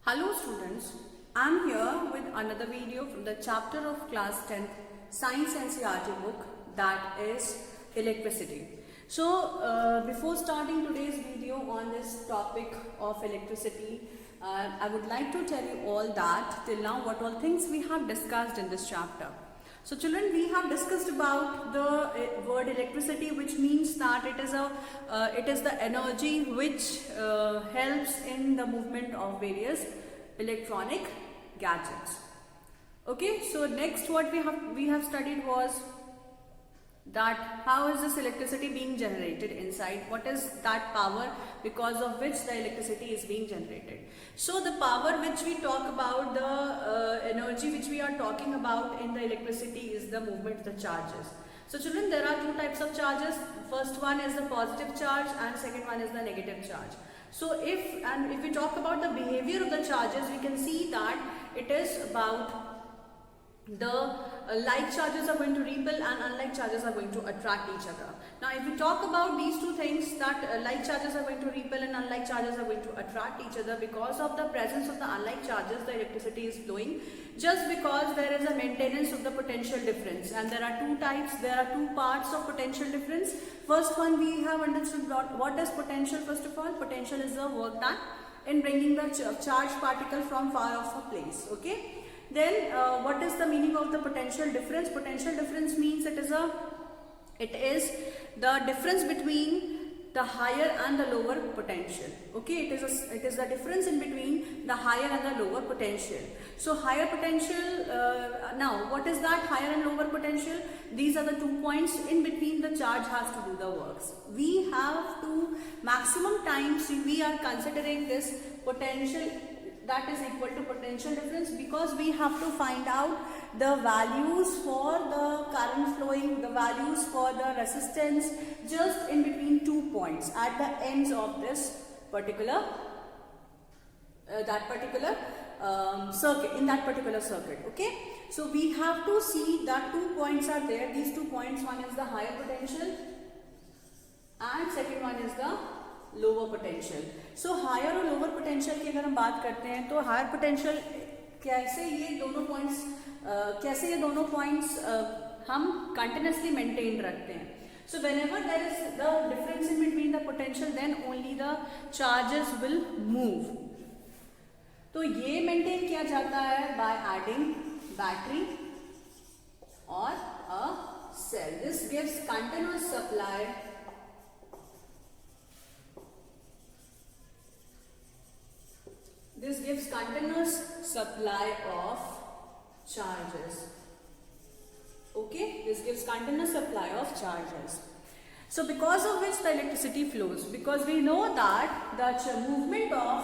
Hello students, I am here with another video from the chapter of class 10th Science NCERT book, that is electricity. So before starting today's video on this topic of electricity, I would like to tell you all that till now what all things we have discussed in this chapter. So children, we have discussed about the word electricity, which means that it is the energy which helps in the movement of various electronic gadgets. Okay, so next what we have studied was that how is this electricity being generated inside, what is that power because of which the electricity is being generated. So the power which we talk about, the energy which we are talking about in the electricity is the movement of the charges. So children, there are two types of charges. First one is the positive charge and second one is the negative charge. So if we talk about the behavior of the charges, we can see that it is about the like charges are going to repel and unlike charges are going to attract each other. Now if we talk about these two things, that like charges are going to repel and unlike charges are going to attract each other, because of the presence of the unlike charges the electricity is flowing, just because there is a maintenance of the potential difference. And there are two types, there are two parts of potential difference. First one, we have understood what is potential. First of all, potential is the work done in bringing the charged particle from far off a place. Okay. Then what is the meaning of the potential difference? Potential difference means it is the difference between the higher and the lower potential. Okay, it is the difference in between the higher and the lower potential. So higher potential, now what is that higher and lower potential? These are the 2 points in between the charge has to do the works. We have to maximum times we are considering this potential that is equal to potential difference, because we have to find out the values for the current flowing, the values for the resistance just in between 2 points at the ends of this particular circuit, in that particular circuit. Okay, so we have to see that 2 points are there. These 2 points, one is the higher potential and second one is the lower potential. So higher और lower potential की अगर हम बात करते हैं तो higher potential कैसे ये दोनों पॉइंट्स हम कंटिन्यूसली मेंटेन रखते हैं. So whenever there is the difference in between the potential, then only the charges will move. तो ये मेंटेन किया जाता है बाय एडिंग बैटरी और a cell. This gives continuous supply This gives continuous supply of charges. Okay, this gives continuous supply of charges. So because of which the electricity flows, because we know that the movement of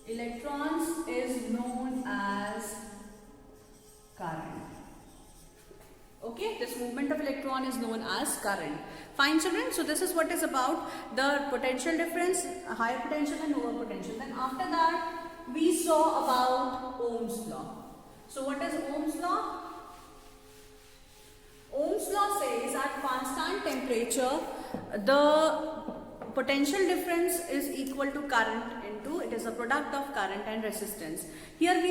electrons is known as current. Okay, this movement of electron is known as current. Fine children, so this is what is about the potential difference, higher potential and lower potential. Then after that we saw about Ohm's law. So what is Ohm's law? Ohm's law says at constant temperature the potential difference is equal to current into, it is a product of current and resistance. Here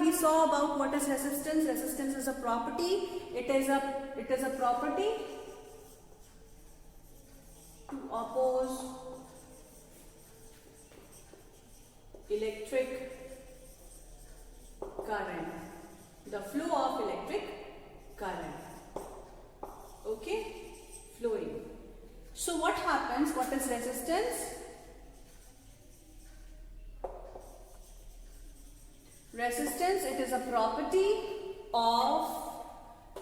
we saw about what is resistance. Resistance is a property. It is a property to oppose electric current, the flow of electric current. Okay, flowing. So what happens? What is resistance? Resistance, it is a property of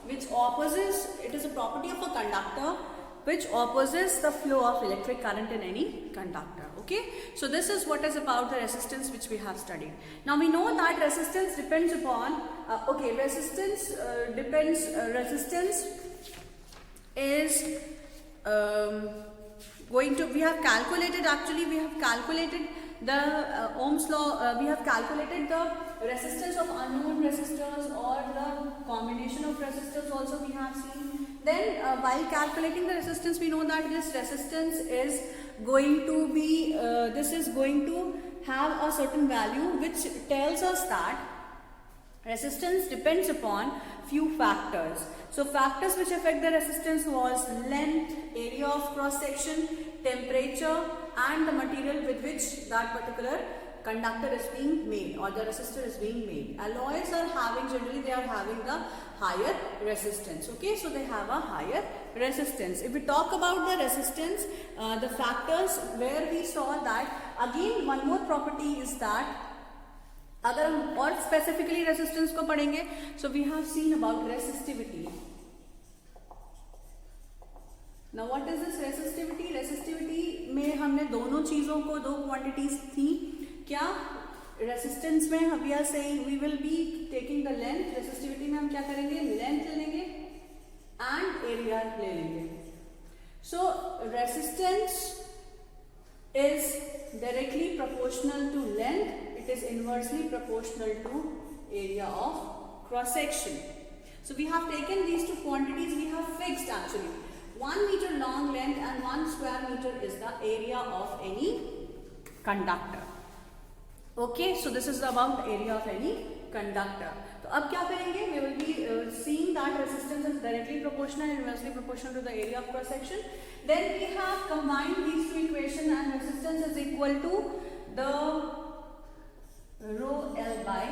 which opposes, it is a property of a conductor which opposes the flow of electric current in any conductor. Okay, so this is what is about the resistance which we have studied. Now we know that resistance depends upon resistance is we have calculated the Ohm's law. We have calculated the resistance of unknown resistors, or the combination of resistors also we have seen. Then while calculating the resistance, we know that this resistance is going to be this going to have a certain value which tells us that resistance depends upon few factors. So factors which affect the resistance was length, area of cross section, temperature, and the material with which that particular conductor is being made or the resistor is being made. Alloys are having, generally they are having the higher resistance. Okay, so they have a higher resistance. If we talk about the resistance, the factors where we saw that, again one more property is that, अगर हम और specifically resistance को पढ़ेंगे, so we have seen about resistivity. Now what is this resistivity? Resistivity में हमने दोनों चीजों को, दो क्वांटिटीज थी क्या रेसिस्टेंस में. We are saying we will be taking the length. Resistivity में हम क्या करेंगे? लेंथ ले लेंगे एंड एरिया ले लेंगे. So resistance is directly proportional to length. It is inversely proportional to area of cross section. So we have taken these two quantities, we have fixed actually. 1 meter long length and 1 square meter is the area of any conductor. Okay, so this is about the area of any conductor. तो अब क्या करेंगे? We will be seeing that resistance is directly proportional and inversely proportional to the area of cross section. Then we have combined these two equations and resistance is equal to the rho L by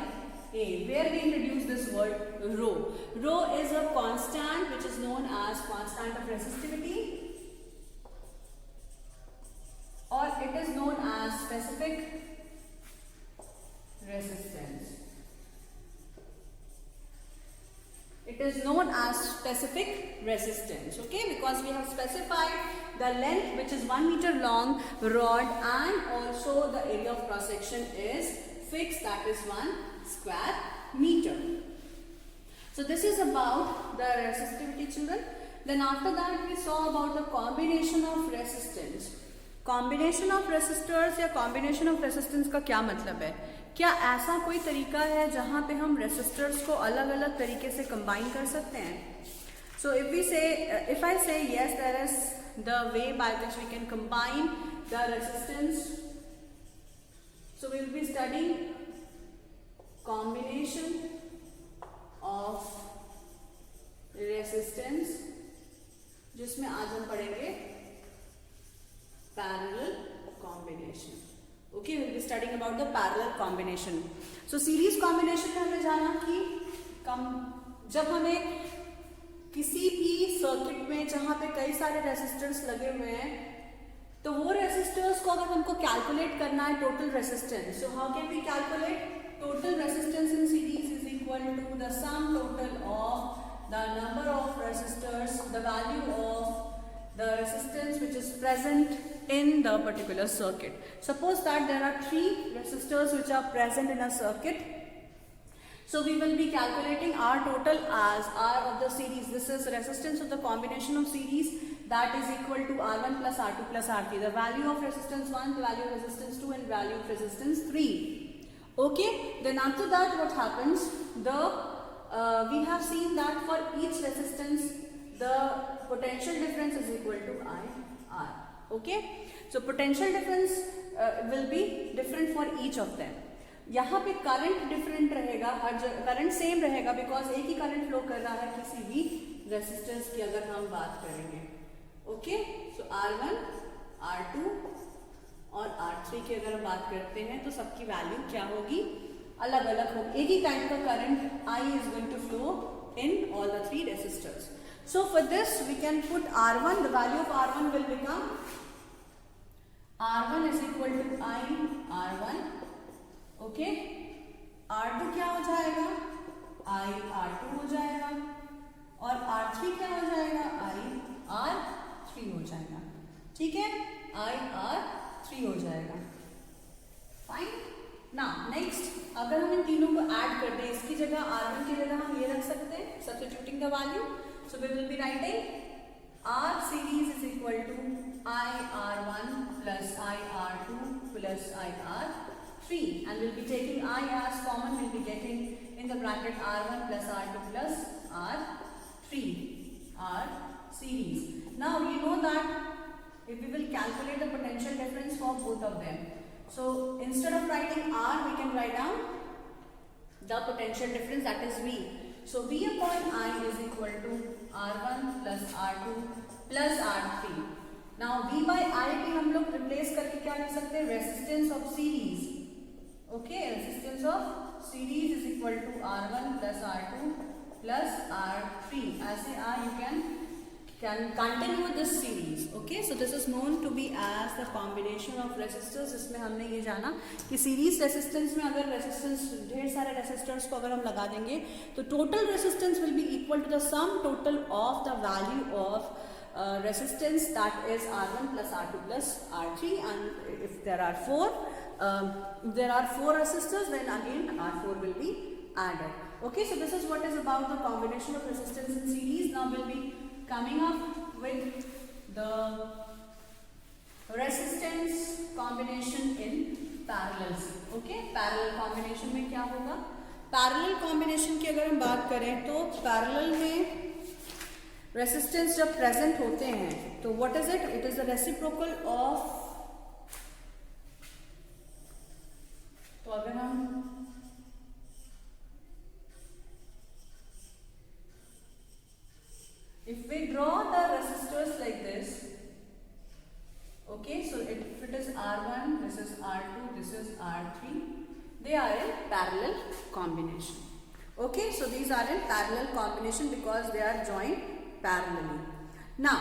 A, where we introduce this word rho. Rho is a constant which is known as constant of resistivity, or it is known as specific resistance. It is known as specific resistance, okay, because we have specified the length which is 1 meter long rod and also the area of cross section is fixed, that is 1 square meter. So this is about the resistivity, children. Then after that we saw about the combination of resistance. Combination of resistors या combination of resistance का क्या मतलब है? क्या ऐसा कोई तरीका है जहाँ पे हम resistors को अलग अलग तरीके से combine कर सकते हैं? So if I say yes, there is the way by which we can combine the resistance. So we will be studying combination of resistance, जिसमें आज हम पढ़ेंगे parallel combination. Okay, we will be studying about the parallel combination. So series combination में हमने जाना कि जब हमें किसी भी सर्किट में जहाँ पे कई सारे रेसिस्टर्स लगे हुए हैं, तो वो रेसिस्टर्स को अगर हमको कैलकुलेट करना है total resistance, so how can we calculate? Total resistance in series is equal to the sum total of the number of resistors, the value of the resistance which is present in the particular circuit. Suppose that there are 3 resistors which are present in a circuit. So we will be calculating R total as R of the series. This is resistance of the combination of series, that is equal to R1 plus R2 plus R3. The value of resistance 1, the value of resistance 2 and value of resistance 3. Okay, then after that what happens? We have seen that for each resistance the potential difference is equal to IR. Okay, so potential difference will be different for each of them. यहाँ पे current different रहेगा, हर current same रहेगा because एक ही current flow कर रहा है किसी भी रेसिस्टेंस की अगर हम बात करेंगे. ओके, सो R1, R2 और R3 की अगर हम बात करते हैं तो सबकी वैल्यू क्या होगी? अलग अलग होगी. एक ही टाइप का current I is going to flow in all the 3 resistors. So for this we can put R1, the value of R1 will become R1 is equal to I R1. Okay, R2 क्या हो जाएगा? I R2 हो जाएगा और R3 क्या हो जाएगा? I R3 हो जाएगा. ठीक है, I R3 हो जाएगा. फाइन. नाउ नेक्स्ट अगर हम इन तीनों को ऐड कर दें, इसकी जगह R1 की जगह हम ये रख सकते हैं, substituting the value. So we will be writing R series is equal to I R1 plus I R2 plus I R3. And we'll be taking I as common, we'll be getting in the bracket R1 plus R2 plus R3, R series. Now you know that if we will calculate the potential difference for both of them, So instead of writing R, we can write down the potential difference, that is V. So V upon I is equal to R1 plus R2 plus R3. Now V by I भी हम लोग replace करके क्या लिख सकते हैं? Resistance of series. Okay, resistance of series is equal to R1 plus R2 plus R3. ऐसे you can continue this series. Okay, so this is known to be as the combination of resistors. इसमें हमने ये जाना कि series resistance में अगर resistance ढेर सारे resistors को अगर हम लगा देंगे तो total resistance will be equal to the sum total of the value of resistance, that is R1 plus R2 plus R3, and if there are four resistors, then again R4 will be added. Okay, so this is what is about the combination of resistance in series. Now we'll be coming up with the resistance combination in parallel. Okay, parallel combination में क्या होगा? Parallel combination की अगर हम बात करें तो parallel में resistance जब present होते हैं तो what is it? It is the reciprocal of, तो अगर हम if we draw the resistors like this, okay, so if it is R1, this is R2, this is R3, they are in parallel combination. Okay, so these are in parallel combination because they are joined parallelly. Now,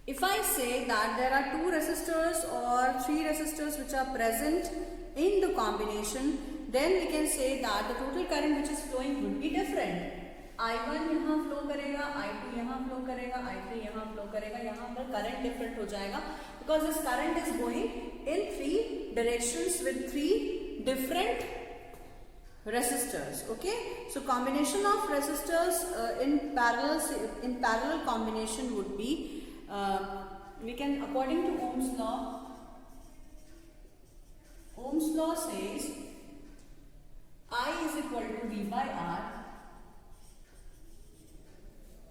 if I say that there are two resistors or three resistors which are present in the combination, then we can say that the total current which is flowing would be different. I1 यहाँ flow करेगा, I2 यहाँ flow करेगा, I3 यहाँ flow करेगा, यहाँ पर current different हो जाएगा because this current is going in three directions with three different resistors. Okay, so combination of resistors in parallel combination would be we can, according to Ohm's law says I is equal to V by R.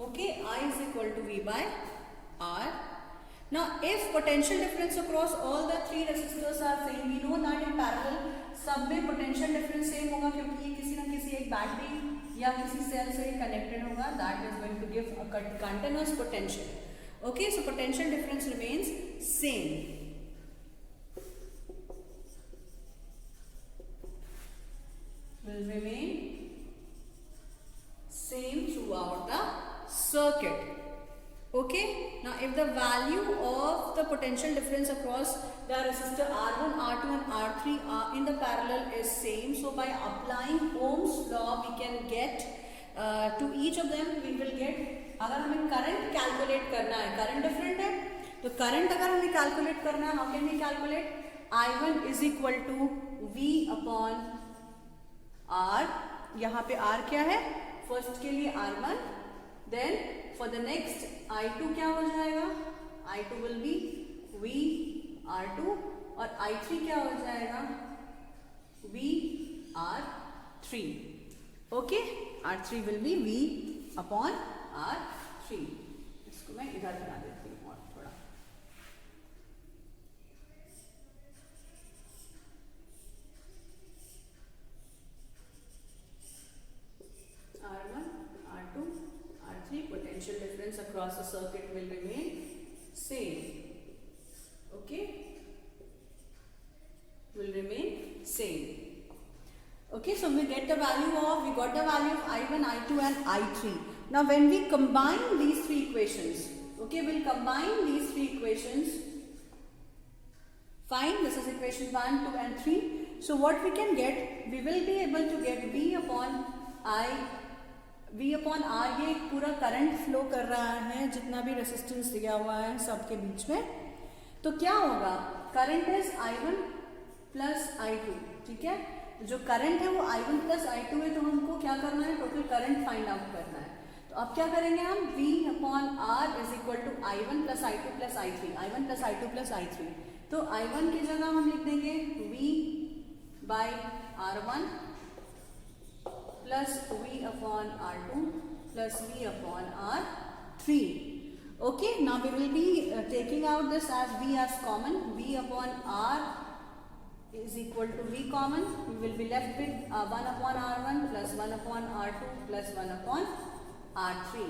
Okay, I is equal to V by R. Now, if potential difference across all the three resistors are same, we know that in parallel सब में potential difference same होगा क्योंकि ये किसी न किसी एक battery या किसी सेल से connected होगा. That is going to give a continuous potential. Okay, so potential difference remains same. Will remain same throughout the circuit. Okay, now if the value of the potential difference across the resistor R1, R2 and R3 are in the parallel is same, so by applying Ohm's law we can get to each of them we will get, अगर हमें current calculate करना है, current different है तो current अगर हमें calculate करना है, how can we calculate? I1 is equal to V upon R. यहाँ पे R क्या है? First के लिए R1, then for the next I2 क्या हो जाएगा? I2 will be V R2 और I3 क्या हो जाएगा? V R3. Okay, R3 will be V upon R3. इसको मैं इधर बना देती हूँ और थोड़ा. R1, R2, R3, potential difference across the circuit will remain same. Okay, will remain same. Okay, so we got the value of I1, I2 and I3. Now when we combine these three equations, okay, we'll combine these three equations. Fine, this is equation 1, 2 and 3. So what we can get, we will be able to get V upon R, ये पूरा current flow कर रहा है जितना भी resistance दिया हुआ है सबके बीच में. तो क्या होगा? Current is I1 plus I2. ठीक है, जो करंट है वो I1 प्लस I2 है, तो हमको क्या करना है? टोटल करंट फाइंड आउट करना है. तो अब क्या करेंगे हम? V upon R is equal to I1 plus I2 plus I3. I1 plus I2 plus I3. तो I1 की जगह हम लिख देंगे V by R1 plus V upon R2 plus V upon R3. Okay, now we will be taking out this as V as common. V upon R is equal to V common. We will be left with 1 upon R1 plus 1 upon R2 plus 1 upon R3.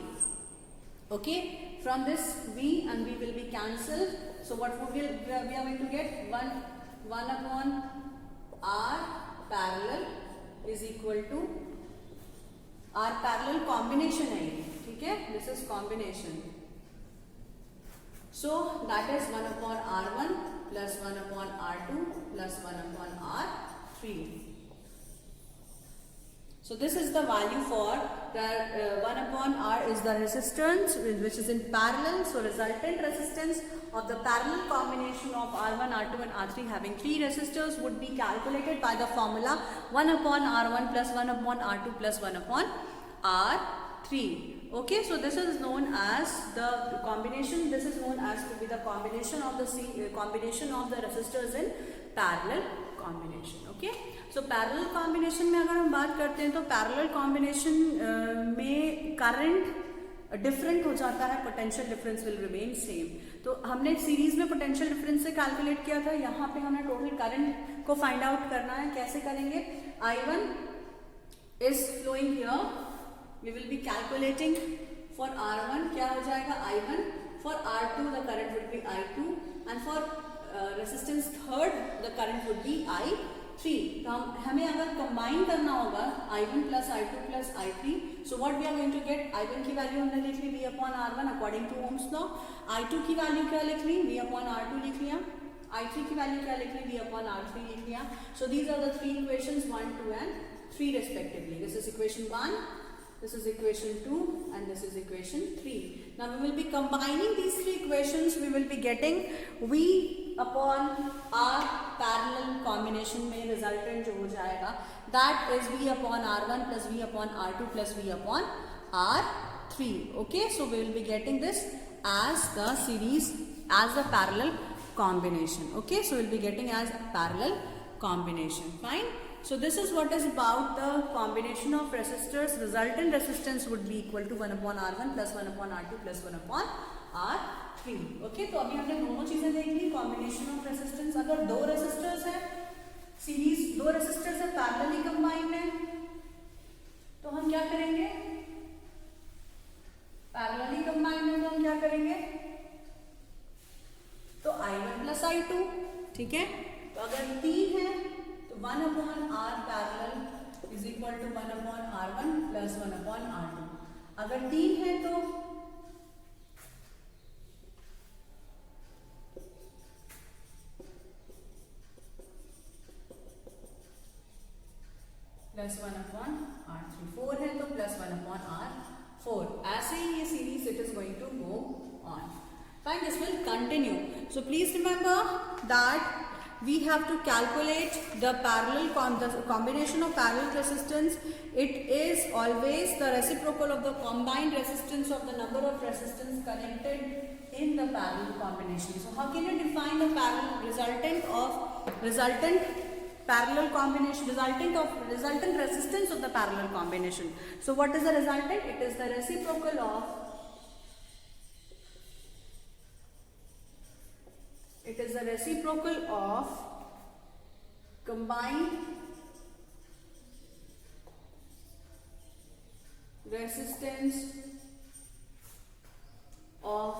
Okay, from this V and V will be cancelled. So what we are going to get 1 upon R parallel is equal to R parallel combination है ये, ठीक है, this is combination. So that is 1 upon R1 plus 1 upon R2 plus 1 upon R3. So this is the value for the 1 upon R is the resistance which is in parallel. So resultant resistance of the parallel combination of R1, R2 and R3 having 3 resistors would be calculated by the formula 1 upon R1 plus 1 upon R2 plus 1 upon R3. Okay, so this is known as the combination. This is known as to be the combination of the combination of the resistors in parallel combination. Okay, so parallel combination में अगर हम बात करते हैं तो parallel combination में current different हो जाता है, potential difference will remain same. तो हमने सीरीज में पोटेंशियल डिफरेंस से कैलकुलेट किया था, यहाँ पे हमें टोटल करंट को फाइंड आउट करना है. कैसे करेंगे? I1 is flowing here, we will be calculating for R1 क्या हो जाएगा I1, for R2 the current would be I2 and for resistance third the current would be I3. तो हमें अगर कंबाइन करना होगा I1 plus I2 plus I3, so what we are going to get? I1 की value हमने लिख ली V upon R1 according to Ohm's law. I2 की वैल्यू क्या लिख ली? V अपॉन R2 लिख लिया. I3 की वैल्यू क्या लिख ली? V अपॉन R3 लिख लिया. So these are the three equations 1, 2 and 3 respectively. This is equation 1, this is equation 2 and this is equation 3. Now we will be combining these three equations. We will be getting V upon R parallel combination में resultant जो हो जाएगा that is V upon R1 plus V upon R2 plus V upon R3. Okay, so we will be getting this as the series, as the parallel combination. Okay, so we will be getting as parallel combination. Fine. So this is what is about the combination of resistors. Resultant resistance would be equal to 1 upon R1 plus 1 upon R2 plus 1 upon R3. Okay, तो अभी हमने दोनों चीजें देख ली. Combination of resistance, अगर दो resistors है series, दो रेसिस्टर्स है पैरेलली कंबाइंड है, तो हम क्या करेंगे? पैरेलली कंबाइंड है तो हम क्या करेंगे? तो I1 प्लस I2, ठीक है. तो अगर 3 है तो 1 upon R parallel is equal to 1 upon R1 plus 1 upon R2. अगर 3 है तो प्लस 1 upon R3. 4 है तो प्लस 1 upon R4. ऐसे ही ये series it is going to go on. Fine, this will continue. So please remember that we have to calculate the combination of parallel resistance. It is always the reciprocal of the combined resistance of the number of resistance connected in the parallel combination. So how can you define the resultant resistance of the parallel combination? So what is the resultant? It is the reciprocal of combined resistance of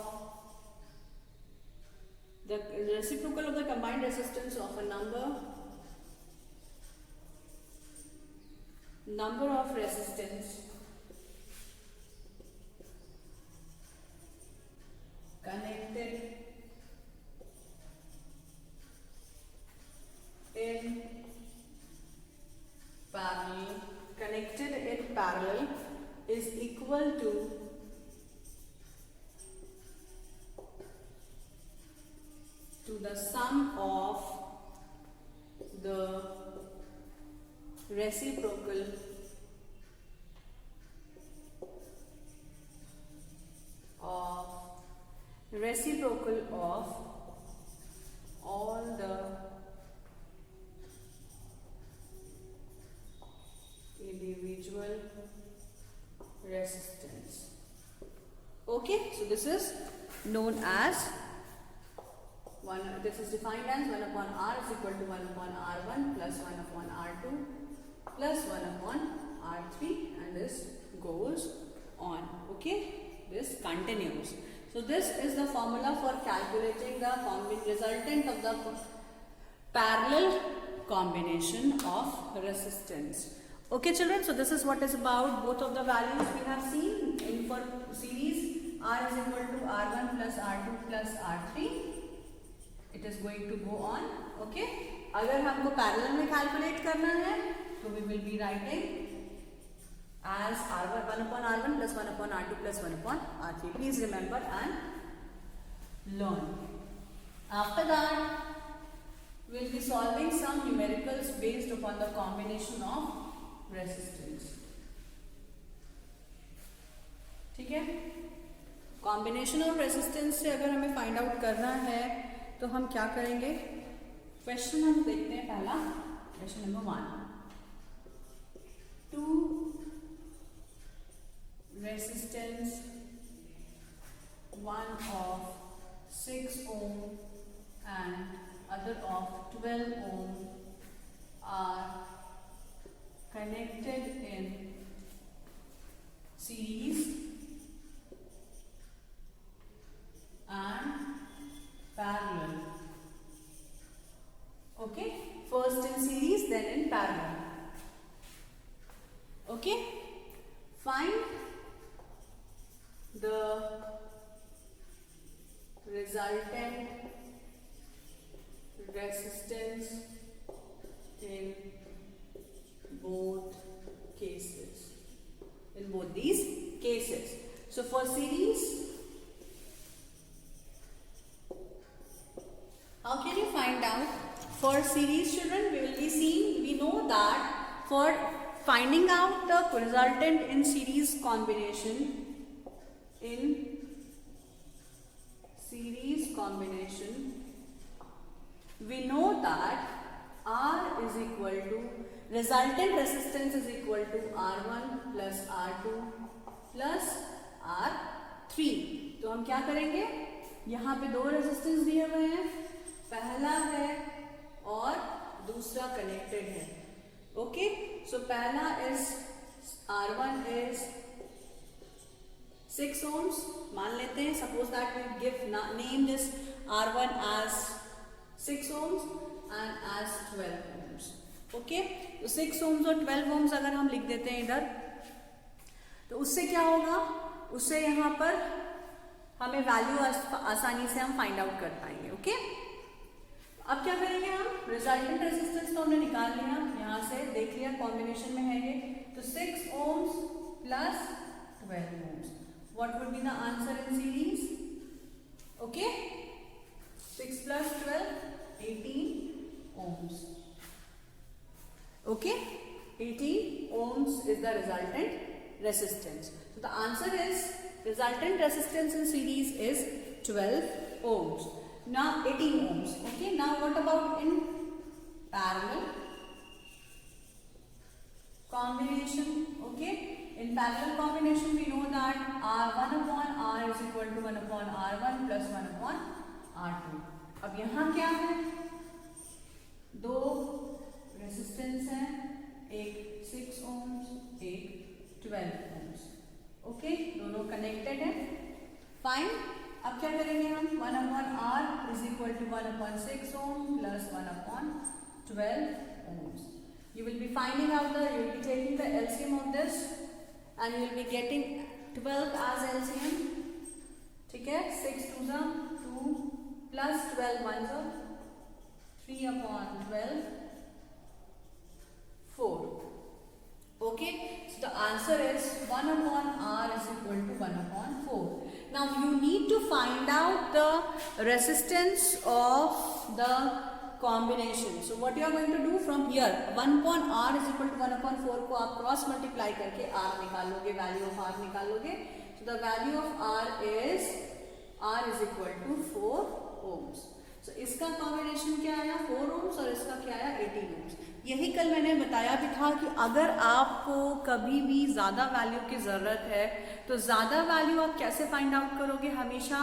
the reciprocal of the combined resistance of a number of resistance connected in parallel is equal to the sum of the reciprocal of all the individual resistance. Okay, so this is known as this is defined as 1 upon R is equal to 1 upon R1 plus 1 upon R2 plus 1 upon R3, and this goes on. Okay, this continues. So this is the formula for calculating the resultant of the parallel combination of resistance. Okay children, so this is what is about both of the values we have seen. In for series, R is equal to R1 plus R2 plus R3. It is going to go on. Okay, अगर हमको parallel में calculate करना है तो we will be writing as R1 1 upon R1 plus 1 upon R2 plus 1 upon R3. Please remember and learn. After that, we will be solving some numericals based upon the combination of resistance. ठीक है, combination of resistance से अगर हमें find out करना है तो हम क्या करेंगे? क्वेश्चन हम देखते हैं पहला, question number 1. Two resistance, one of 6 ohm and other of 12 ohm are connected in series and parallel. Okay, first in series, then in parallel. Okay, find the resultant resistance in both cases, in both these cases. So for series, how can you find out? For series children, we will be seeing, we know that for finding out the resultant in series combination, we know that R is equal to, resultant resistance is equal to R1 plus R2 plus R3. तो हम क्या करेंगे? यहाँ पे दो resistance दिए हुए हैं, पहला है और दूसरा कनेक्टेड है. ओके, सो पहला इज R1 इज 6 ohms मान लेते हैं. Suppose that we give name this R1 as 6 ohms and as 12 ohms. Okay, तो 6 ohms और 12 ohms अगर हम लिख देते हैं इधर, तो उससे क्या होगा? उससे यहाँ पर हमें वैल्यू आसानी से हम फाइंड आउट कर पाएंगे. ओके, अब क्या करेंगे हम? रिजल्टेंट रेजिस्टेंस तो हमने निकाल लिया, यहाँ से देख लिया कॉम्बिनेशन में है ये, तो 6 ohms plus 12 ohms. What would be the answer in series? Okay, 6 plus 12, 18 ohms. Okay, 18 ohms is the resultant resistance. So the answer is resultant resistance in series is 12 ohms. Now 18 ohms. Okay, now what about in parallel combination? Okay, in parallel combination we know that R1 upon R is equal to 1 upon R1 plus 1 upon R2. अब यहाँ क्या है? दो resistance हैं, एक 6 ohms, एक 12 ohms. Okay, दोनों connected है. फाइन, अब क्या करेंगे हम? 1 upon R is equal to 1 upon 6 ohm plus 1 upon 12 ohms. You will be finding out you will be taking the LCM of this and you will be getting 12 as LCM. ठीक है, 6 2s are 2 plus 12 1s are 3 upon 12 4. Okay, so the answer is 1 upon R is equal to 1 upon 4. Now you need to find out the resistance of the combination. So what you are going to do from here, 1 upon R is equal to 1 upon 4 को आप cross multiply करके R निकालोगे, value of R निकालोगे. So the value of R is equal to 4 ohms. So इसका combination क्या आया? 4 ohms और इसका क्या आया? 18 ohms. यही कल मैंने बताया भी था कि अगर आपको कभी भी ज़्यादा वैल्यू की ज़रूरत है तो ज़्यादा वैल्यू आप कैसे फाइंड आउट करोगे, हमेशा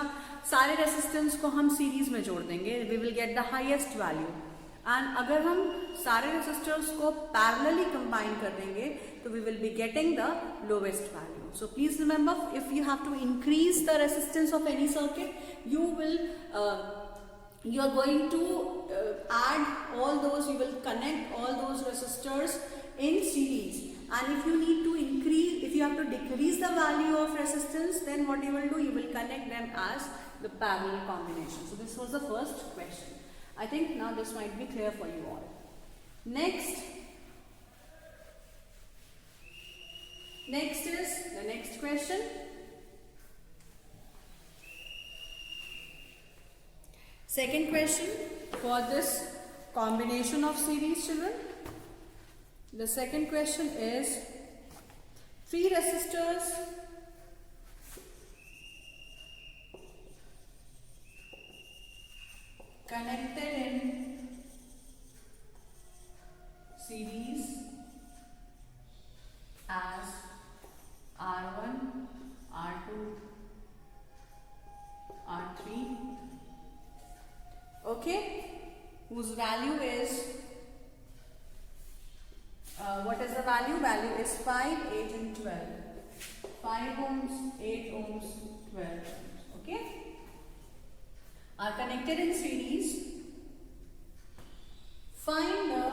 सारे रेसिस्टेंस को हम सीरीज में जोड़ देंगे, we will get the highest value. And अगर हम सारे रेसिस्टर्स को पैरेलली कंबाइन कर देंगे तो we will be getting the lowest value. So please remember, if you have to increase the resistance of any circuit, you are going to add all those, you will connect all those resistors in series, and if you need to increase, if you have to decrease the value of resistance, then what you will do, you will connect them as the parallel combination. So this was the first question. I think now this might be clear for you all. Next is the next question. Second question for this combination of series, children. The second question is, three resistors connected in series as R1, R2, R3. Okay, whose value is, what is the value? Value is 5, 8 and 12. 5 ohms, 8 ohms, 12 ohms. Okay, are connected in series. Find the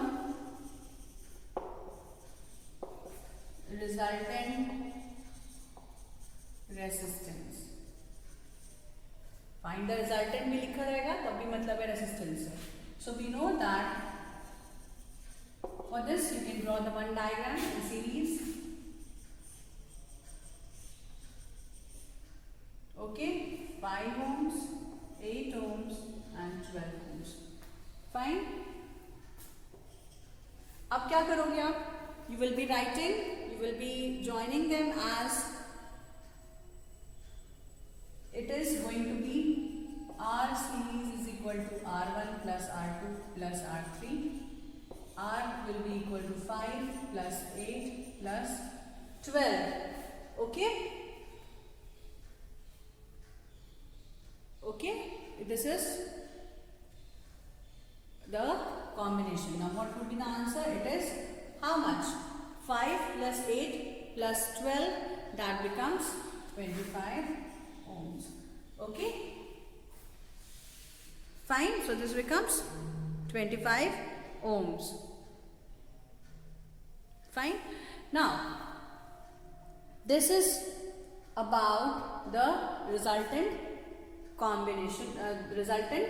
resultant resistance. Find the resultant भी लिखा रहेगा, तब भी मतलब है resistance है. So we know that for this you can draw the one diagram in series. Okay, 5 ohms, 8 ohms and 12 ohms. Fine. अब क्या करोगे आप? You will be writing, you will be joining them as it is going to be R series is equal to R1 plus R2 plus R3. R will be equal to 5 plus 8 plus 12. Okay? Okay? This is the combination. Now what would be the answer? It is how much? 5 plus 8 plus 12, that becomes 25 ohms. Okay? Fine. So this becomes 25 ohms. Fine. Now, this is about the resultant combination, resultant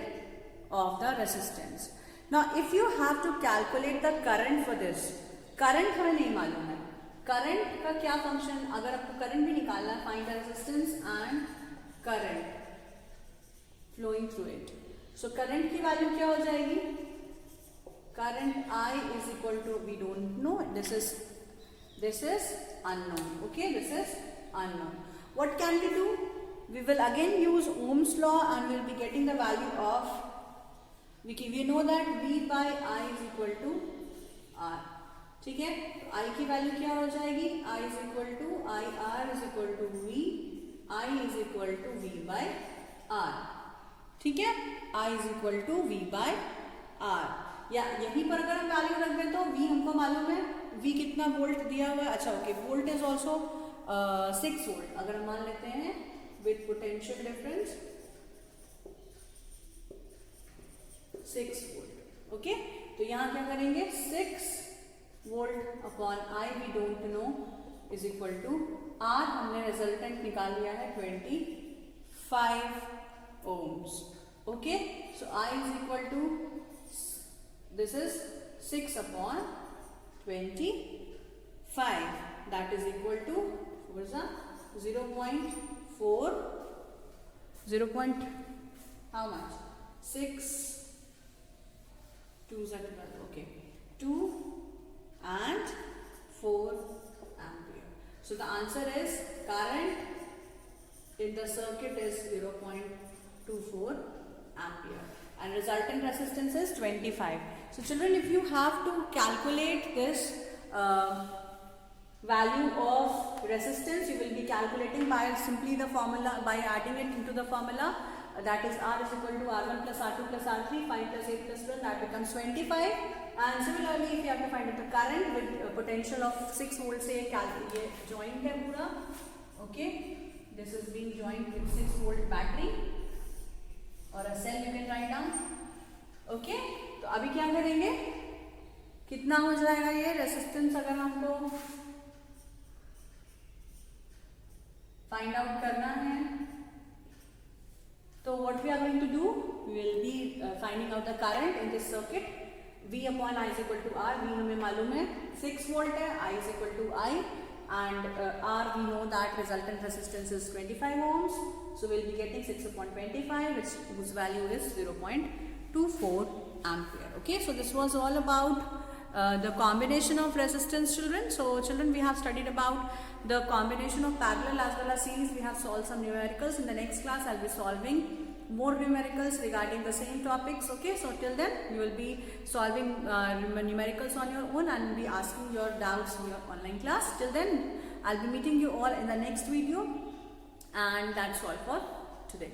of the resistance. Now, if you have to calculate the current for this, current हमें नहीं मालूम है. Current का क्या function, अगर आपको current भी निकालना है, find the resistance and current flowing through it. So current की वैल्यू क्या हो जाएगी? Current I is equal to, we don't know, this is unknown. Okay, this is unknown. What can we do? We will again use Ohm's law and we will be getting the value of, we know that V by I is equal to R. ठीक है, तो I की value क्या हो जाएगी? I is equal to I R is equal to V, I is equal to V by R. ठीक है, I is equal to V by R. या यहीं पर अगर हम वैल्यू रख दें तो V हमको मालूम है, V कितना वोल्ट दिया हुआ है. अच्छा, okay, volt is also 6 volt. अगर हम मान लेते हैं with potential difference 6 volt. Okay, तो यहाँ क्या करेंगे? 6 volt upon I we don't know is equal to R. हमने रिजल्टेंट निकाल लिया है 25 ohms. Okay, so I is equal to, this is 6 upon 25, that is equal to, what is that? 0.4, 0. How much? 6 2 is 12. Okay, 2 and 4 ampere. So the answer is current in the circuit is 0.24 ampere and resultant resistance is 25. So children, if you have to calculate this value of resistance, you will be calculating by simply the formula, by adding it into the formula, that is R is equal to R1 plus R2 plus R3, 5 plus 8 plus 12, that becomes 25. And similarly, if you have to find out the current with a potential of 6 volts, say joined है पूरा, okay, this is being joined with 6 volt battery or a cell, you can write down, okay. तो अभी क्या करेंगे, कितना हो जाएगा ये रेसिस्टेंस अगर हमको फाइंड आउट करना है, तो what we are going to do, we will be finding out the current in this circuit. V upon I is equal to R, V हमें मालूम है 6 volt है, I is equal to I, and R we know that resultant resistance is 25 ohms, so we will be getting 6 upon 25, whose value is 0.24 ampere. Okay, so this was all about the combination of resistance, children. So children, we have studied about the combination of parallel as well as series. We have solved some numericals. In the next class, I'll be solving more numericals regarding the same topics. Okay, so till then you will be solving numericals on your own and be asking your doubts in your online class. Till then, I'll be meeting you all in the next video, and that's all for today.